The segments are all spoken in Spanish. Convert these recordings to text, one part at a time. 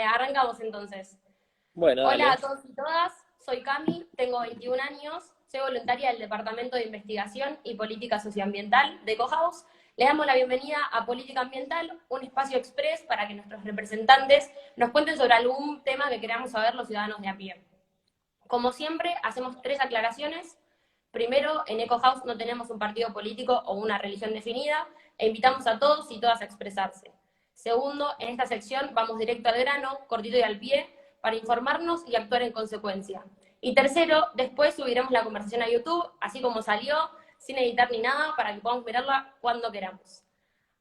Arrancamos entonces. Bueno, Hola a dale. todos y todas, soy Cami, tengo 21 años, soy voluntaria del Departamento de Investigación y Política Socioambiental de Ecohouse. Le damos la bienvenida a Política Ambiental, un espacio express para que nuestros representantes nos cuenten sobre algún tema que queramos saber los ciudadanos de a pie. Como siempre, hacemos 3 aclaraciones. Primero, en Ecohouse no tenemos un partido político o una religión definida e invitamos a todos y todas a expresarse. Segundo, en esta sección vamos directo al grano, cortito y al pie, para informarnos y actuar en consecuencia. Y tercero, después subiremos la conversación a YouTube, así como salió, sin editar ni nada, para que podamos mirarla cuando queramos.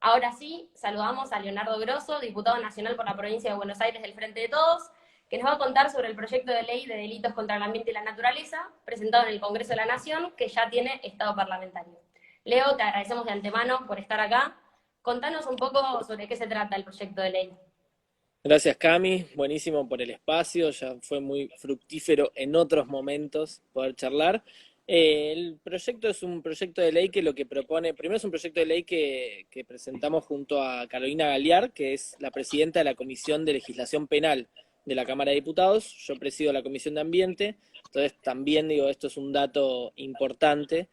Ahora sí, saludamos a Leonardo Grosso, diputado nacional por la provincia de Buenos Aires del Frente de Todos, que nos va a contar sobre el proyecto de ley de delitos contra el ambiente y la naturaleza, presentado en el Congreso de la Nación, que ya tiene estado parlamentario. Leo, te agradecemos de antemano por estar acá. Contanos un poco sobre qué se trata el proyecto de ley. Gracias, Cami. Buenísimo por el espacio. Ya fue muy fructífero en otros momentos poder charlar. El proyecto es un proyecto de ley que lo que propone, primero es un proyecto de ley que presentamos junto a Carolina Galiar, que es la presidenta de la Comisión de Legislación Penal de la Cámara de Diputados. Yo presido la Comisión de Ambiente, entonces también digo, esto es un dato importante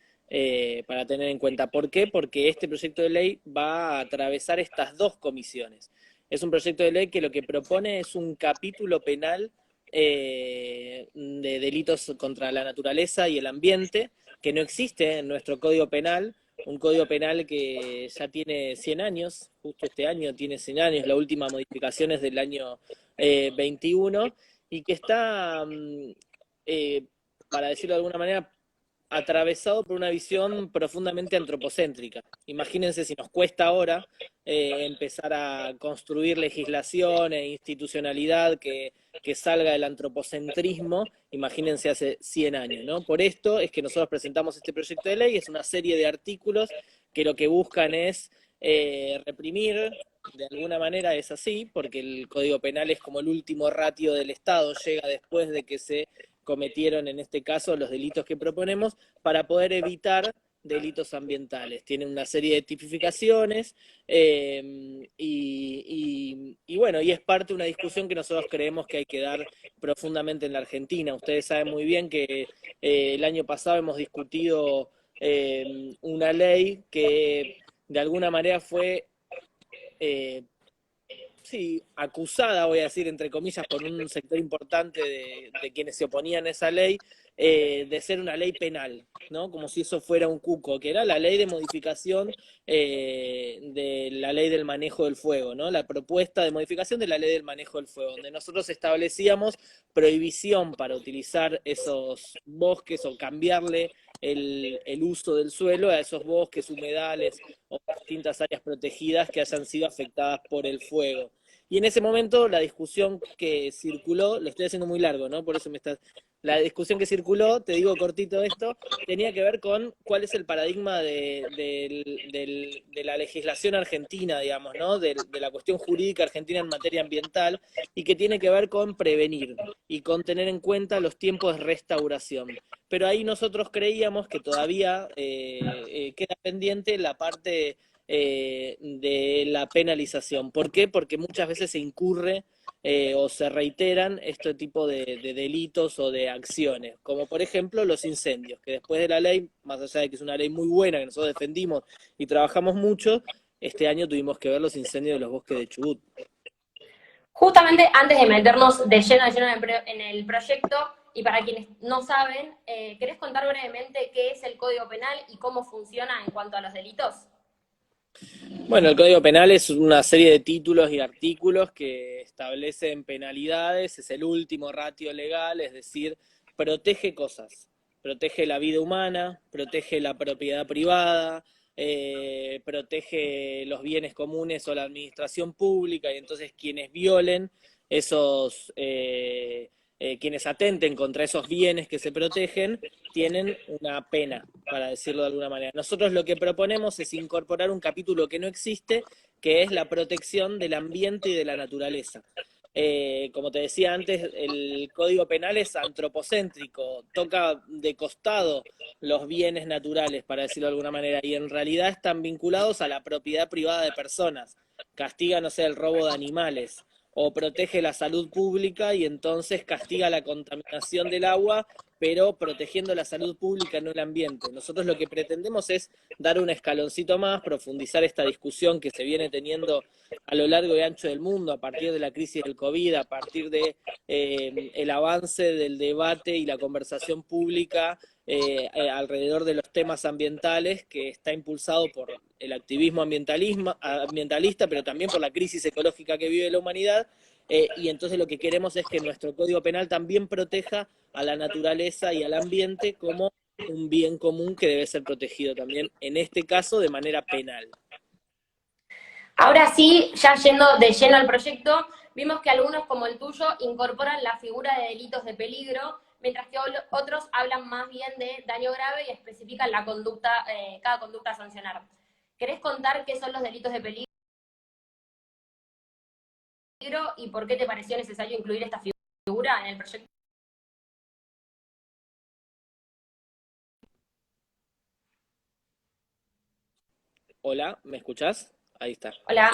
para tener en cuenta. ¿Por qué? Porque este proyecto de ley va a atravesar estas dos comisiones. Es un proyecto de ley que lo que propone es un capítulo penal de delitos contra la naturaleza y el ambiente, que no existe en nuestro Código Penal, un Código Penal que ya tiene 100 años, justo este año tiene 100 años, la última modificación es del año 21, y que está, para decirlo de alguna manera, atravesado por una visión profundamente antropocéntrica. Imagínense si nos cuesta ahora empezar a construir legislación e institucionalidad que salga del antropocentrismo, imagínense hace 100 años, ¿no? Por esto es que nosotros presentamos este proyecto de ley, es una serie de artículos que lo que buscan es reprimir, de alguna manera es así, porque el Código Penal es como el último ratio del Estado, llega después de que se cometieron en este caso los delitos que proponemos, para poder evitar delitos ambientales. Tiene una serie de tipificaciones y bueno, y es parte de una discusión que nosotros creemos que hay que dar profundamente en la Argentina. Ustedes saben muy bien que el año pasado hemos discutido una ley que de alguna manera fue sí, acusada, voy a decir, entre comillas, por un sector importante de quienes se oponían a esa ley, de ser una ley penal, ¿no? Como si eso fuera un cuco, que era la ley de modificación de la ley del manejo del fuego, ¿no? La propuesta de modificación de la ley del manejo del fuego, donde nosotros establecíamos prohibición para utilizar esos bosques o cambiarle el uso del suelo a esos bosques, humedales o distintas áreas protegidas que hayan sido afectadas por el fuego. Y en ese momento la discusión que circuló, lo estoy haciendo muy largo, ¿no? Por eso me estás... La discusión que circuló, te digo cortito esto, tenía que ver con cuál es el paradigma de la legislación argentina, digamos, ¿no? De la cuestión jurídica argentina en materia ambiental, y que tiene que ver con prevenir y con tener en cuenta los tiempos de restauración. Pero ahí nosotros creíamos que todavía queda pendiente la parte de la penalización. ¿Por qué? Porque muchas veces se incurre o se reiteran este tipo de delitos o de acciones, como por ejemplo los incendios, que después de la ley, más allá de que es una ley muy buena, que nosotros defendimos y trabajamos mucho, este año tuvimos que ver los incendios de los bosques de Chubut. Justamente antes de meternos de lleno en el proyecto, y para quienes no saben, ¿querés contar brevemente qué es el Código Penal y cómo funciona en cuanto a los delitos? Bueno, el Código Penal es una serie de títulos y artículos que establecen penalidades, es el último ratio legal, es decir, protege cosas, protege la vida humana, protege la propiedad privada, protege los bienes comunes o la administración pública, y entonces quienes violen esos, quienes atenten contra esos bienes que se protegen, tienen una pena, para decirlo de alguna manera. Nosotros lo que proponemos es incorporar un capítulo que no existe, que es la protección del ambiente y de la naturaleza. Como te decía antes, el Código Penal es antropocéntrico, toca de costado los bienes naturales, para decirlo de alguna manera, y en realidad están vinculados a la propiedad privada de personas. Castiga, no sé, el robo de animales, o protege la salud pública y entonces castiga la contaminación del agua, pero protegiendo la salud pública, no el ambiente. Nosotros lo que pretendemos es dar un escaloncito más, profundizar esta discusión que se viene teniendo a lo largo y ancho del mundo a partir de la crisis del COVID, a partir de el avance del debate y la conversación pública alrededor de los temas ambientales, que está impulsado por el activismo ambientalista, pero también por la crisis ecológica que vive la humanidad, y entonces lo que queremos es que nuestro Código Penal también proteja a la naturaleza y al ambiente como un bien común que debe ser protegido también, en este caso, de manera penal. Ahora sí, ya yendo de lleno al proyecto, vimos que algunos, como el tuyo, incorporan la figura de delitos de peligro, mientras que otros hablan más bien de daño grave y especifican la conducta, cada conducta a sancionar. ¿Querés contar qué son los delitos de peligro y por qué te pareció necesario incluir esta figura en el proyecto? Hola, ¿me escuchás? Ahí está. Hola.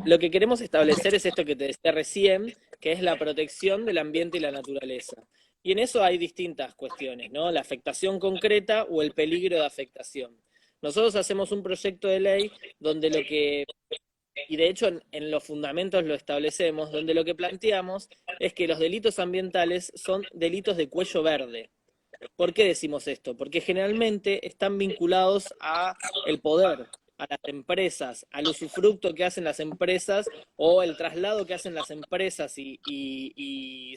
Lo que queremos establecer es esto que te decía recién, que es la protección del ambiente y la naturaleza. Y en eso hay distintas cuestiones, ¿no? La afectación concreta o el peligro de afectación. Nosotros hacemos un proyecto de ley donde lo que, y de hecho en los fundamentos lo establecemos, donde lo que planteamos es que los delitos ambientales son delitos de cuello verde. ¿Por qué decimos esto? Porque generalmente están vinculados a el poder, a las empresas, al usufructo que hacen las empresas o el traslado que hacen las empresas sí, y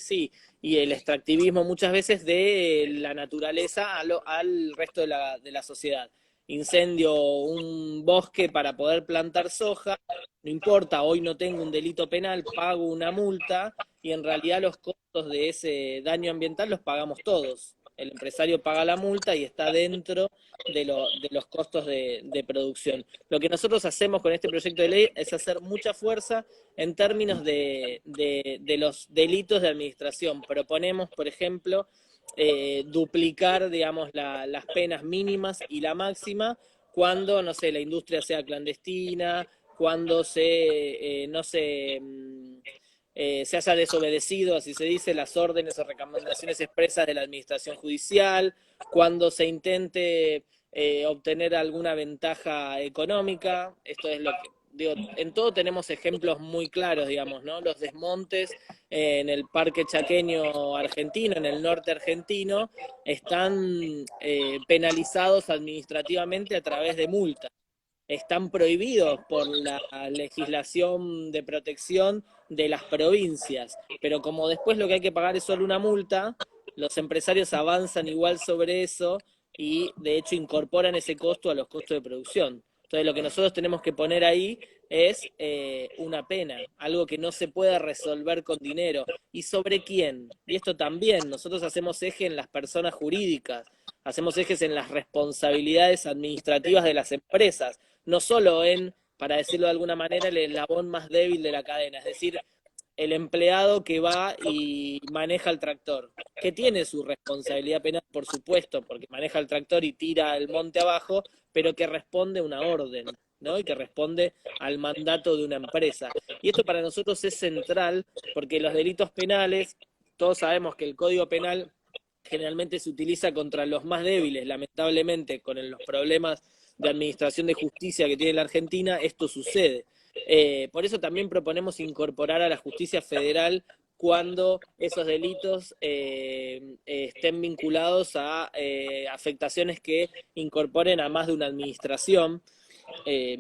el extractivismo muchas veces de la naturaleza al resto de la sociedad. Incendio un bosque para poder plantar soja, no importa, hoy no tengo un delito penal, pago una multa y en realidad los costos de ese daño ambiental los pagamos todos. El empresario paga la multa y está dentro de los costos de producción. Lo que nosotros hacemos con este proyecto de ley es hacer mucha fuerza en términos de los delitos de administración. Proponemos, por ejemplo, duplicar, digamos, las penas mínimas y la máxima cuando, no sé, la industria sea clandestina, cuando no se haya desobedecido, así se dice, las órdenes o recomendaciones expresas de la administración judicial, cuando se intente obtener alguna ventaja económica. Esto es lo que, digo, en todo tenemos ejemplos muy claros, digamos, ¿no? Los desmontes en el Parque Chaqueño argentino, en el norte argentino, están penalizados administrativamente a través de multas. Están prohibidos por la legislación de protección de las provincias, pero como después lo que hay que pagar es solo una multa, los empresarios avanzan igual sobre eso y de hecho incorporan ese costo a los costos de producción. Entonces lo que nosotros tenemos que poner ahí es una pena, algo que no se puede resolver con dinero. ¿Y sobre quién? Y esto también, nosotros hacemos eje en las personas jurídicas, hacemos ejes en las responsabilidades administrativas de las empresas, no solo en, para decirlo de alguna manera, el eslabón más débil de la cadena, es decir, el empleado que va y maneja el tractor, que tiene su responsabilidad penal, por supuesto, porque maneja el tractor y tira el monte abajo, pero que responde a una orden, ¿no? Y que responde al mandato de una empresa. Y esto para nosotros es central, porque los delitos penales, todos sabemos que el Código Penal generalmente se utiliza contra los más débiles, lamentablemente, con los problemas de administración de justicia que tiene la Argentina, esto sucede. Por eso también proponemos incorporar a la justicia federal cuando esos delitos estén vinculados a afectaciones que incorporen a más de una administración. Eh,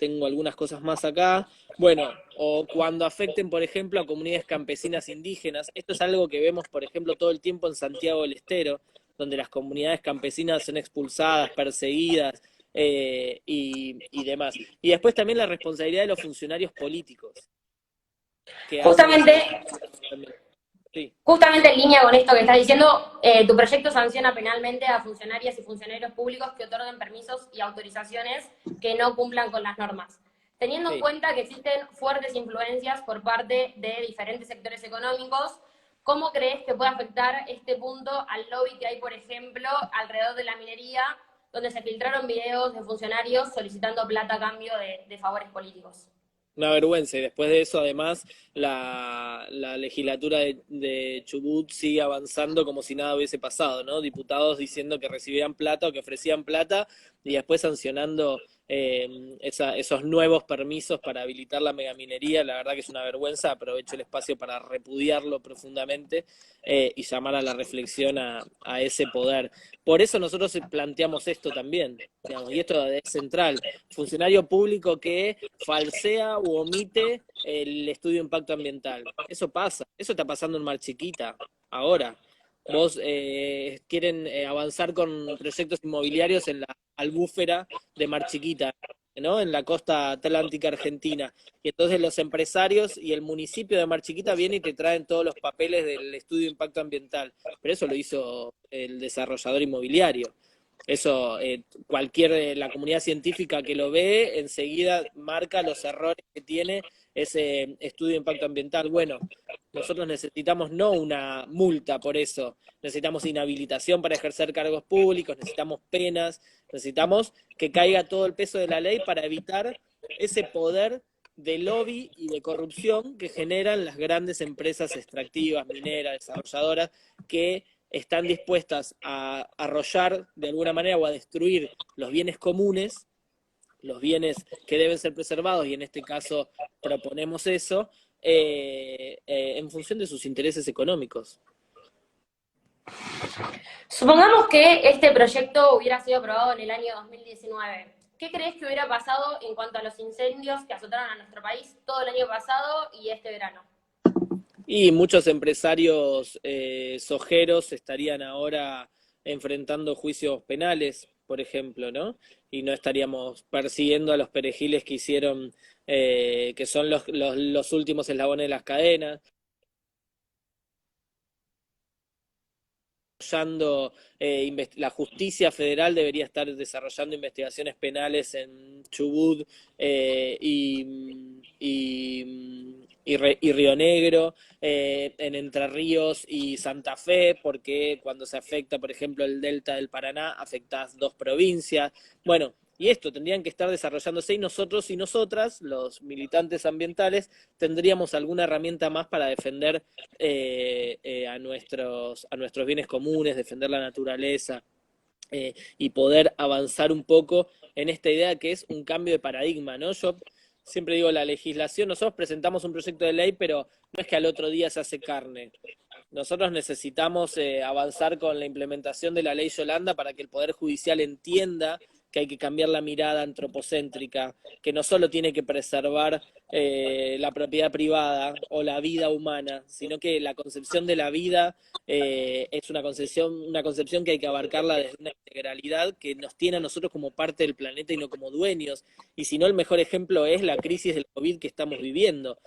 Tengo algunas cosas más acá. Bueno, o cuando afecten, por ejemplo, a comunidades campesinas indígenas. Esto es algo que vemos, por ejemplo, todo el tiempo en Santiago del Estero, donde las comunidades campesinas son expulsadas, perseguidas y demás. Y después también la responsabilidad de los funcionarios políticos, que hacen ese Justamente, también. Sí. justamente en línea con esto que estás diciendo, tu proyecto sanciona penalmente a funcionarias y funcionarios públicos que otorguen permisos y autorizaciones que no cumplan con las normas. Teniendo en Sí. cuenta que existen fuertes influencias por parte de diferentes sectores económicos, ¿cómo crees que puede afectar este punto al lobby que hay, por ejemplo, alrededor de la minería, donde se filtraron videos de funcionarios solicitando plata a cambio de favores políticos? Una vergüenza, y después de eso, además, la legislatura de Chubut sigue avanzando como si nada hubiese pasado, ¿no? Diputados diciendo que recibían plata o que ofrecían plata, y después sancionando esos nuevos permisos para habilitar la megaminería. La verdad que es una vergüenza. Aprovecho el espacio para repudiarlo profundamente y llamar a la reflexión a ese poder. Por eso nosotros planteamos esto también, digamos, y esto es central. Funcionario público que falsea u omite el estudio de impacto ambiental. Eso pasa, eso está pasando en Mar Chiquita ahora. Vos quieren avanzar con proyectos inmobiliarios en la albúfera de Mar Chiquita, ¿no? En la costa atlántica argentina. Y entonces los empresarios y el municipio de Mar Chiquita vienen y te traen todos los papeles del estudio de impacto ambiental. Pero eso lo hizo el desarrollador inmobiliario. Eso, la comunidad científica que lo ve, enseguida marca los errores que tiene ese estudio de impacto ambiental. Bueno, nosotros necesitamos no una multa por eso, necesitamos inhabilitación para ejercer cargos públicos, necesitamos penas, necesitamos que caiga todo el peso de la ley para evitar ese poder de lobby y de corrupción que generan las grandes empresas extractivas, mineras, desarrolladoras, que están dispuestas a arrollar de alguna manera o a destruir los bienes comunes, los bienes que deben ser preservados, y en este caso proponemos eso, en función de sus intereses económicos. Supongamos que este proyecto hubiera sido aprobado en el año 2019. ¿Qué crees que hubiera pasado en cuanto a los incendios que azotaron a nuestro país todo el año pasado y este verano? Y muchos empresarios sojeros estarían ahora enfrentando juicios penales, por ejemplo, ¿no? Y no estaríamos persiguiendo a los perejiles que hicieron, que son los últimos eslabones de las cadenas. La justicia federal debería estar desarrollando investigaciones penales en Chubut y Río Negro, en Entre Ríos y Santa Fe, porque cuando se afecta, por ejemplo, el delta del Paraná, afectas dos provincias. Bueno, y esto tendrían que estar desarrollándose, y nosotros y nosotras, los militantes ambientales, tendríamos alguna herramienta más para defender a nuestros bienes comunes, defender la naturaleza y poder avanzar un poco en esta idea que es un cambio de paradigma, ¿no? Yo siempre digo, la legislación, nosotros presentamos un proyecto de ley, pero no es que al otro día se hace carne. Nosotros necesitamos avanzar con la implementación de la ley Yolanda para que el Poder Judicial entienda que hay que cambiar la mirada antropocéntrica, que no solo tiene que preservar la propiedad privada o la vida humana, sino que la concepción de la vida es una concepción que hay que abarcarla desde una integralidad que nos tiene a nosotros como parte del planeta y no como dueños. Y si no, el mejor ejemplo es la crisis del COVID que estamos viviendo.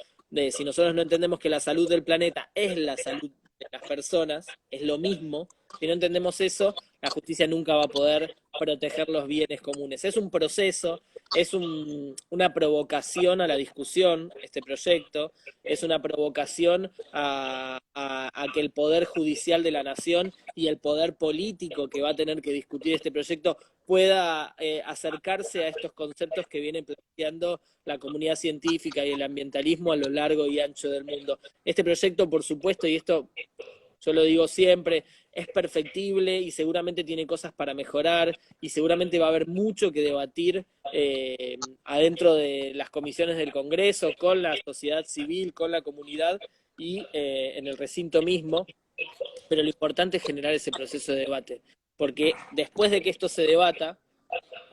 Si nosotros no entendemos que la salud del planeta es la salud de las personas, es lo mismo, si no entendemos eso, la justicia nunca va a poder proteger los bienes comunes. Es un proceso, es una provocación a la discusión, este proyecto, es una provocación a que el poder judicial de la nación y el poder político que va a tener que discutir este proyecto pueda acercarse a estos conceptos que viene planteando la comunidad científica y el ambientalismo a lo largo y ancho del mundo. Este proyecto, por supuesto, y esto yo lo digo siempre, es perfectible y seguramente tiene cosas para mejorar, y seguramente va a haber mucho que debatir adentro de las comisiones del Congreso, con la sociedad civil, con la comunidad y en el recinto mismo, pero lo importante es generar ese proceso de debate, porque después de que esto se debata,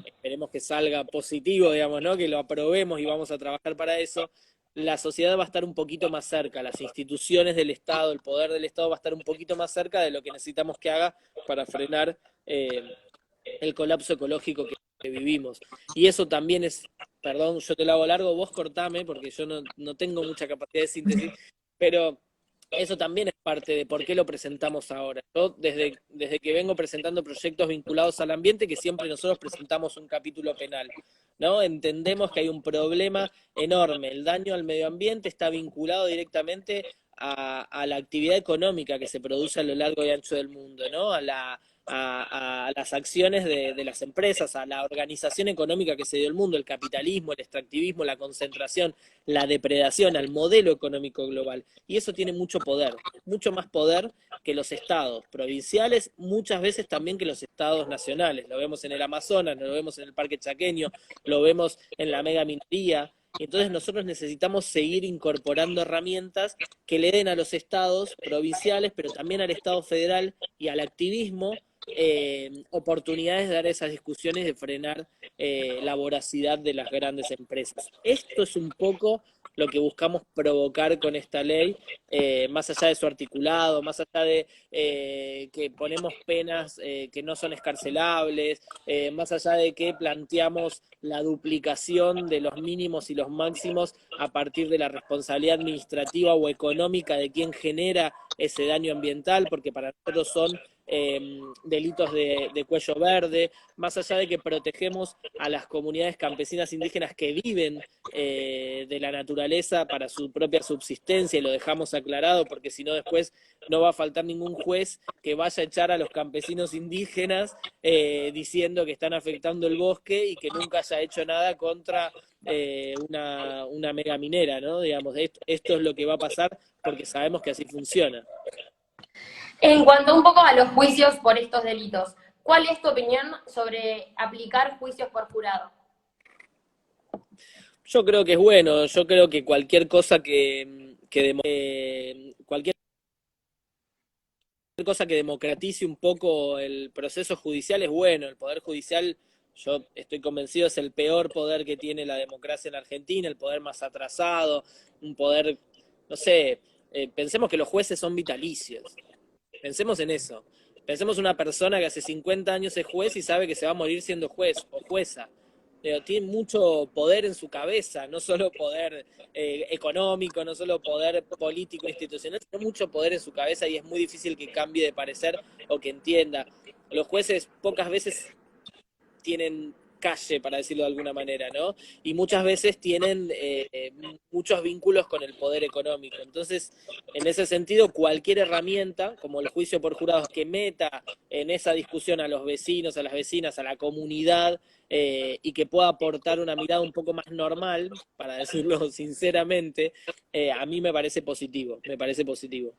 esperemos que salga positivo, digamos, ¿no? Que lo aprobemos y vamos a trabajar para eso, la sociedad va a estar un poquito más cerca, las instituciones del Estado, el poder del Estado va a estar un poquito más cerca de lo que necesitamos que haga para frenar el colapso ecológico que vivimos. Y eso también es, perdón, yo te lo hago largo, vos cortame, porque yo no tengo mucha capacidad de síntesis, pero eso también es parte de por qué lo presentamos ahora. Yo desde que vengo presentando proyectos vinculados al ambiente, que siempre nosotros presentamos un capítulo penal, ¿no? Entendemos que hay un problema enorme. El daño al medio ambiente está vinculado directamente a la actividad económica que se produce a lo largo y ancho del mundo, ¿no? A las acciones de las empresas, a la organización económica que se dio el mundo, el capitalismo, el extractivismo, la concentración, la depredación, al modelo económico global. Y eso tiene mucho poder, mucho más poder que los estados provinciales, muchas veces también que los estados nacionales. Lo vemos en el Amazonas, lo vemos en el Parque Chaqueño, lo vemos en la mega minería. Y entonces nosotros necesitamos seguir incorporando herramientas que le den a los estados provinciales, pero también al Estado federal y al activismo, oportunidades de dar esas discusiones, de frenar la voracidad de las grandes empresas. Esto es un poco lo que buscamos provocar con esta ley, más allá de su articulado, más allá de que ponemos penas que no son escarcelables, más allá de que planteamos la duplicación de los mínimos y los máximos a partir de la responsabilidad administrativa o económica de quien genera ese daño ambiental, porque para nosotros son delitos de cuello verde, más allá de que protegemos a las comunidades campesinas indígenas que viven de la naturaleza para su propia subsistencia, y lo dejamos aclarado porque si no después no va a faltar ningún juez que vaya a echar a los campesinos indígenas diciendo que están afectando el bosque y que nunca haya hecho nada contra una mega minera, ¿no? Digamos, esto es lo que va a pasar porque sabemos que así funciona. En cuanto un poco a los juicios por estos delitos, ¿cuál es tu opinión sobre aplicar juicios por jurado? Yo creo que es bueno, yo creo que cualquier cosa cualquier cosa que democratice un poco el proceso judicial es bueno. El Poder Judicial, yo estoy convencido, es el peor poder que tiene la democracia en Argentina, el poder más atrasado, un poder, no sé, pensemos que los jueces son vitalicios. Pensemos en eso. Pensemos en una persona que hace 50 años es juez y sabe que se va a morir siendo juez o jueza. Pero tiene mucho poder en su cabeza, no solo poder económico, no solo poder político, institucional, sino mucho poder en su cabeza y es muy difícil que cambie de parecer o que entienda. Los jueces pocas veces tienen calle, para decirlo de alguna manera, ¿no? Y muchas veces tienen muchos vínculos con el poder económico. Entonces, en ese sentido, cualquier herramienta, como el juicio por jurados, que meta en esa discusión a los vecinos, a las vecinas, a la comunidad, y que pueda aportar una mirada un poco más normal, para decirlo sinceramente, a mí me parece positivo, me parece positivo.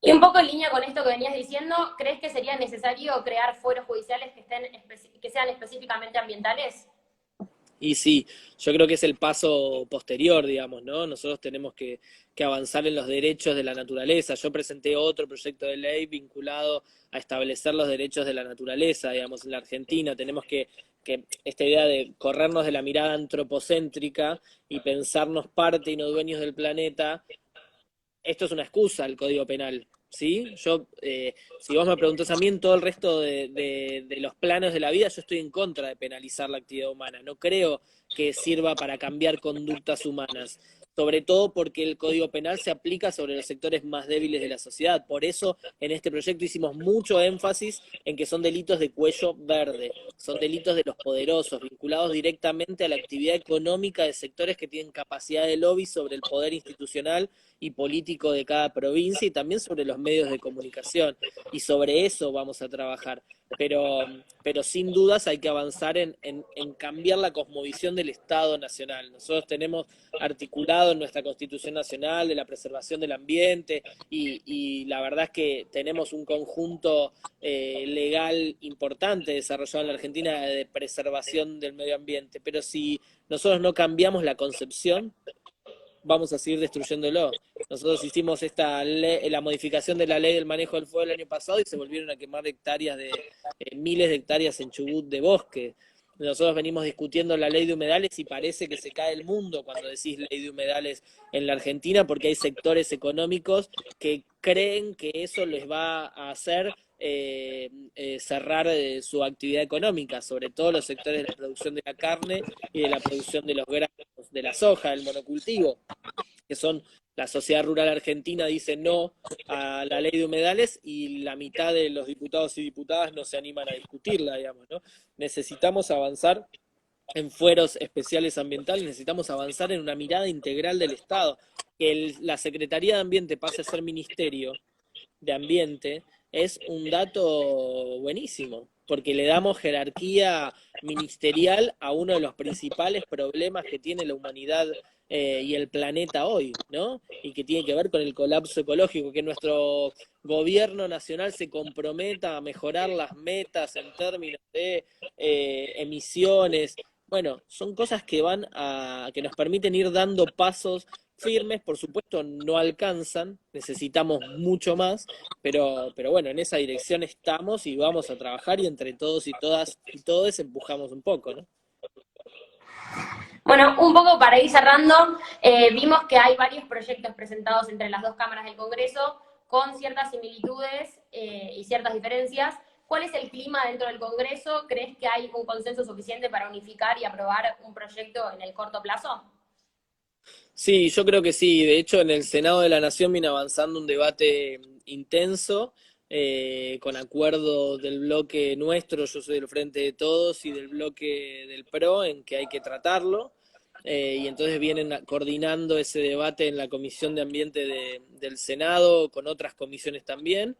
Y un poco en línea con esto que venías diciendo, ¿crees que sería necesario crear fueros judiciales que sean específicamente ambientales? Y sí, yo creo que es el paso posterior, digamos, ¿no? Nosotros tenemos que avanzar en los derechos de la naturaleza. Yo presenté otro proyecto de ley vinculado a establecer los derechos de la naturaleza, digamos, en la Argentina. Tenemos que esta idea de corrernos de la mirada antropocéntrica y pensarnos parte y no dueños del planeta, esto es una excusa al Código Penal, ¿sí? Si vos me preguntás a mí en todo el resto de los planos de la vida, yo estoy en contra de penalizar la actividad humana. No creo que sirva para cambiar conductas humanas, sobre todo porque el Código Penal se aplica sobre los sectores más débiles de la sociedad. Por eso en este proyecto hicimos mucho énfasis en que son delitos de cuello verde, son delitos de los poderosos, vinculados directamente a la actividad económica de sectores que tienen capacidad de lobby sobre el poder institucional y político de cada provincia y también sobre los medios de comunicación. Y sobre eso vamos a trabajar. Pero sin dudas hay que avanzar en cambiar la cosmovisión del Estado Nacional. Nosotros tenemos articulado en nuestra Constitución Nacional de la preservación del ambiente y la verdad es que tenemos un conjunto legal importante desarrollado en la Argentina de preservación del medio ambiente. Pero si nosotros no cambiamos la concepción, vamos a seguir destruyéndolo. Nosotros hicimos la modificación de la ley del manejo del fuego el año pasado y se volvieron a quemar miles de hectáreas en Chubut de bosque. Nosotros venimos discutiendo la ley de humedales y parece que se cae el mundo cuando decís ley de humedales en la Argentina porque hay sectores económicos que creen que eso les va a hacer cerrar su actividad económica, sobre todo los sectores de la producción de la carne y de la producción de los granos, de la soja, del monocultivo, que son la sociedad rural argentina dice no a la ley de humedales y la mitad de los diputados y diputadas no se animan a discutirla, digamos, ¿no? Necesitamos avanzar en fueros especiales ambientales, necesitamos avanzar en una mirada integral del Estado, que la Secretaría de Ambiente pase a ser Ministerio de Ambiente es un dato buenísimo, porque le damos jerarquía ministerial a uno de los principales problemas que tiene la humanidad y el planeta hoy, ¿no? Y que tiene que ver con el colapso ecológico, que nuestro gobierno nacional se comprometa a mejorar las metas en términos de emisiones. Bueno, son cosas que que nos permiten ir dando pasos firmes, por supuesto no alcanzan, necesitamos mucho más, pero bueno, en esa dirección estamos y vamos a trabajar y entre todos y todas y todos empujamos un poco, ¿no? Bueno, un poco para ir cerrando, vimos que hay varios proyectos presentados entre las dos cámaras del Congreso con ciertas similitudes y ciertas diferencias. ¿Cuál es el clima dentro del Congreso? ¿Crees que hay un consenso suficiente para unificar y aprobar un proyecto en el corto plazo? Sí, yo creo que sí. De hecho, en el Senado de la Nación viene avanzando un debate intenso, con acuerdo del bloque nuestro, yo soy del Frente de Todos, y del bloque del PRO, en que hay que tratarlo. Y entonces vienen coordinando ese debate en la Comisión de Ambiente del Senado, con otras comisiones también.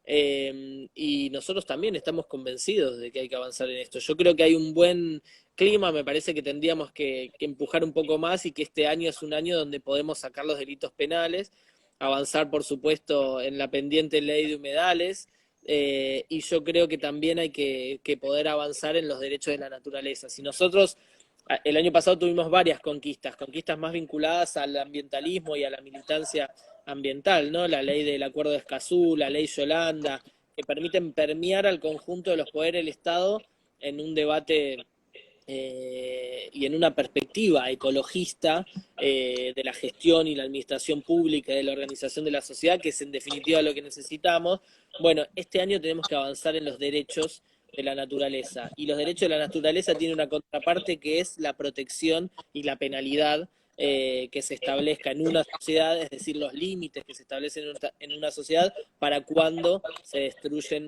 Y nosotros también estamos convencidos de que hay que avanzar en esto. Yo creo que hay un buen clima, me parece que tendríamos que empujar un poco más y que este año es un año donde podemos sacar los delitos penales, avanzar por supuesto en la pendiente ley de humedales, y yo creo que también hay que poder avanzar en los derechos de la naturaleza. Si nosotros el año pasado tuvimos varias conquistas más vinculadas al ambientalismo y a la militancia ambiental, ¿no? La ley del Acuerdo de Escazú, la ley Yolanda, que permiten permear al conjunto de los poderes del Estado en un debate y en una perspectiva ecologista de la gestión y la administración pública, de la organización de la sociedad, que es en definitiva lo que necesitamos. Bueno, este año tenemos que avanzar en los derechos de la naturaleza, y los derechos de la naturaleza tienen una contraparte que es la protección y la penalidad que se establezca en una sociedad, es decir, los límites que se establecen en una sociedad para cuando se destruyen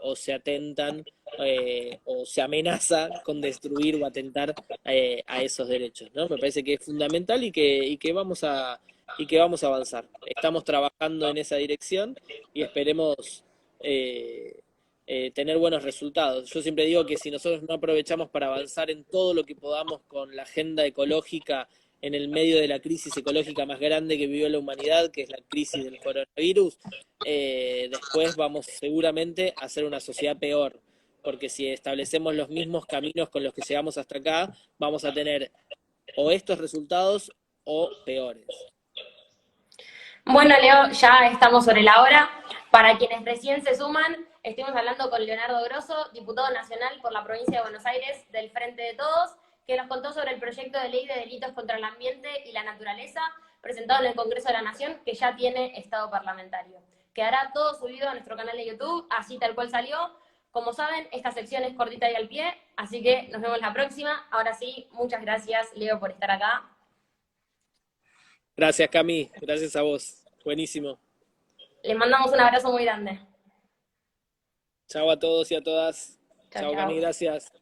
o se atentan o se amenaza con destruir o atentar a esos derechos, ¿no? Me parece que es fundamental y que vamos a avanzar. Estamos trabajando en esa dirección y esperemos tener buenos resultados. Yo siempre digo que si nosotros no aprovechamos para avanzar en todo lo que podamos con la agenda ecológica en el medio de la crisis ecológica más grande que vivió la humanidad, que es la crisis del coronavirus, después vamos seguramente a ser una sociedad peor, porque si establecemos los mismos caminos con los que llegamos hasta acá, vamos a tener o estos resultados o peores. Bueno, Leo, ya estamos sobre la hora. Para quienes recién se suman, estuvimos hablando con Leonardo Grosso, diputado nacional por la provincia de Buenos Aires del Frente de Todos, que nos contó sobre el proyecto de ley de delitos contra el ambiente y la naturaleza presentado en el Congreso de la Nación, que ya tiene estado parlamentario. Quedará todo subido a nuestro canal de YouTube, así tal cual salió. Como saben, esta sección es cortita y al pie, así que nos vemos la próxima. Ahora sí, muchas gracias, Leo, por estar acá. Gracias, Cami. Gracias a vos. Buenísimo. Les mandamos un abrazo muy grande. Chao a todos y a todas. Chao, Chao, chao. Cami. Gracias.